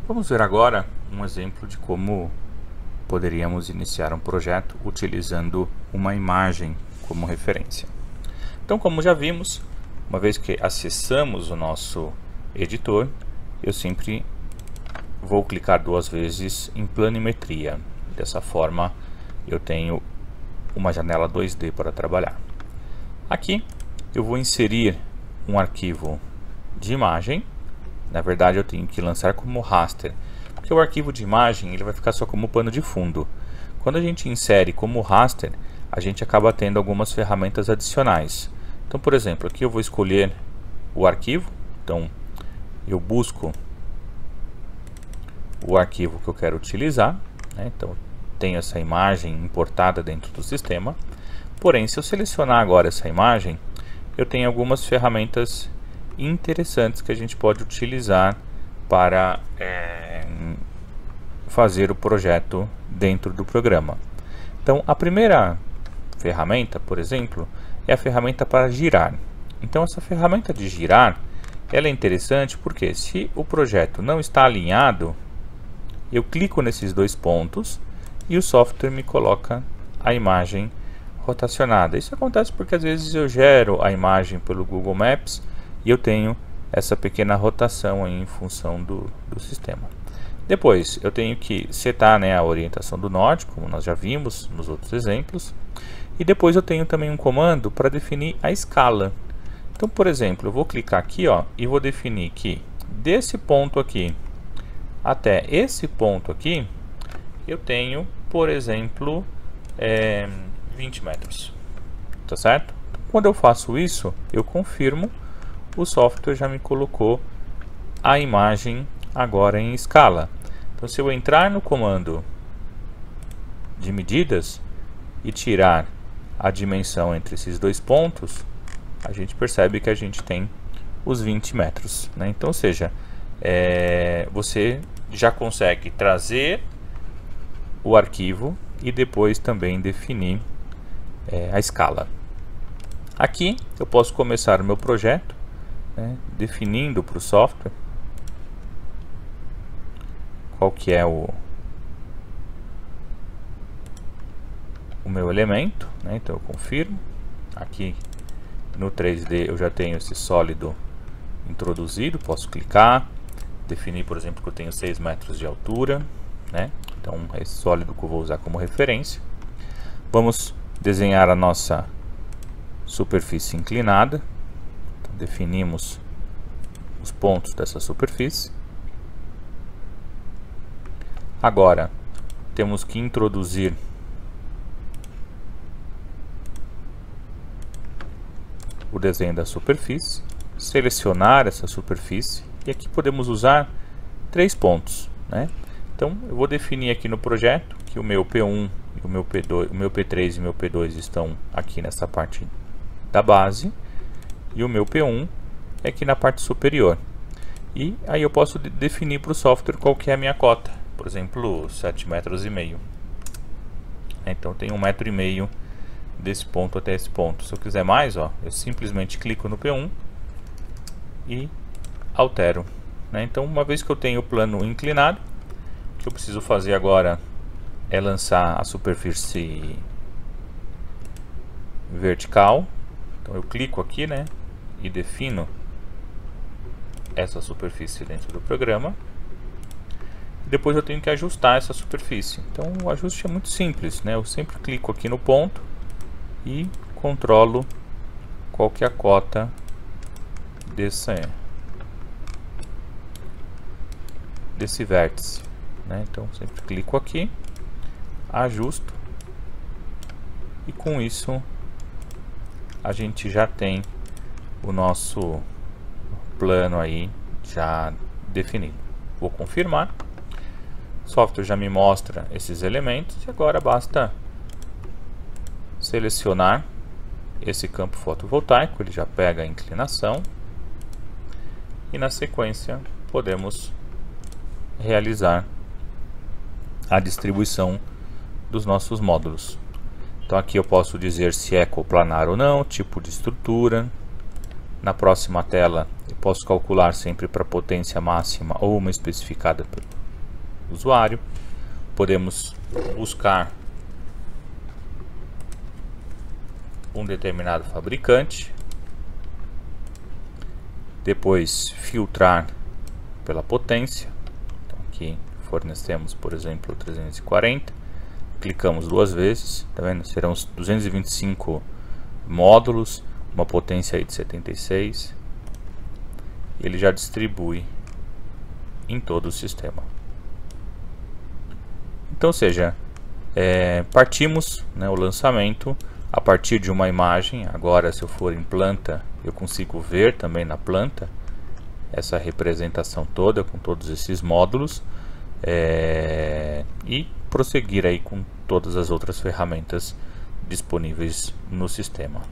Vamos ver agora um exemplo de como poderíamos iniciar um projeto utilizando uma imagem como referência. Então, como já vimos, uma vez que acessamos o nosso editor, eu sempre vou clicar duas vezes em planimetria. Dessa forma, eu tenho uma janela 2D para trabalhar. Aqui, eu vou inserir um arquivo de imagem. Na verdade, eu tenho que lançar como raster, porque o arquivo de imagem ele vai ficar só como pano de fundo. Quando a gente insere como raster, a gente acaba tendo algumas ferramentas adicionais. Então, por exemplo, aqui eu vou escolher o arquivo. Então, eu busco o arquivo que eu quero utilizar, né? Então, tenho essa imagem importada dentro do sistema. Porém, se eu selecionar agora essa imagem, eu tenho algumas ferramentas interessantes que a gente pode utilizar para fazer o projeto dentro do programa. Então, a primeira ferramenta, por exemplo, é a ferramenta para girar. Então, essa ferramenta de girar, ela é interessante porque se o projeto não está alinhado, eu clico nesses dois pontos e o software me coloca a imagem rotacionada. Isso acontece porque às vezes eu gero a imagem pelo Google Maps e eu tenho essa pequena rotação aí em função do sistema. Depois eu tenho que setar, né, a orientação do norte, como nós já vimos nos outros exemplos. E depois eu tenho também um comando para definir a escala. Então, por exemplo, eu vou clicar aqui, ó, e vou definir que desse ponto aqui até esse ponto aqui, eu tenho, por exemplo, 20 metros. Tá certo? Quando eu faço isso, eu confirmo, o software já me colocou a imagem agora em escala. Então, se eu entrar no comando de medidas e tirar a dimensão entre esses dois pontos, a gente percebe que a gente tem os 20 metros, né? Então, ou seja, você já consegue trazer o arquivo e depois também definir a escala. Aqui eu posso começar o meu projeto, né, definindo para o software qual que é o meu elemento, né? Então eu confirmo. Aqui no 3D eu já tenho esse sólido introduzido, posso clicar, definir, por exemplo, que eu tenho 6 metros de altura, né? Então é esse sólido que eu vou usar como referência. Vamos desenhar a nossa superfície inclinada. Então, definimos os pontos dessa superfície. Agora temos que introduzir o desenho da superfície, selecionar essa superfície e aqui podemos usar 3 pontos, né? Então eu vou definir aqui no projeto que o meu P1, o meu P2, o meu P3 e o meu P2 estão aqui nessa parte da base e o meu P1 é aqui na parte superior. E aí eu posso definir para o software qual que é a minha cota, por exemplo, 7,5 metros. Então eu tenho 1,5 metro desse ponto até esse ponto. Se eu quiser mais, ó, eu simplesmente clico no P1 e altero, né? Então, uma vez que eu tenho o plano inclinado, o que eu preciso fazer agora é lançar a superfície vertical. Então eu clico aqui, né, e defino essa superfície dentro do programa. Depois eu tenho que ajustar essa superfície. Então o ajuste é muito simples, né? Eu sempre clico aqui no ponto e controlo qual que é a cota desse vértice, né? Então sempre clico aqui, ajusto e com isso a gente já tem o nosso plano aí já definido. Vou confirmar. O software já me mostra esses elementos e agora basta selecionar esse campo fotovoltaico, ele já pega a inclinação e na sequência podemos realizar a distribuição dos nossos módulos. Então aqui eu posso dizer se é coplanar ou não, tipo de estrutura. Na próxima tela eu posso calcular sempre para potência máxima ou uma especificada usuário, podemos buscar um determinado fabricante, depois filtrar pela potência. Então, aqui fornecemos, por exemplo, 340, clicamos duas vezes, tá vendo? Serão 225 módulos, uma potência aí de 76, ele já distribui em todo o sistema. Então, ou seja, partimos, né, o lançamento a partir de uma imagem. Agora, se eu for em planta, eu consigo ver também na planta essa representação toda com todos esses módulos, e prosseguir aí com todas as outras ferramentas disponíveis no sistema.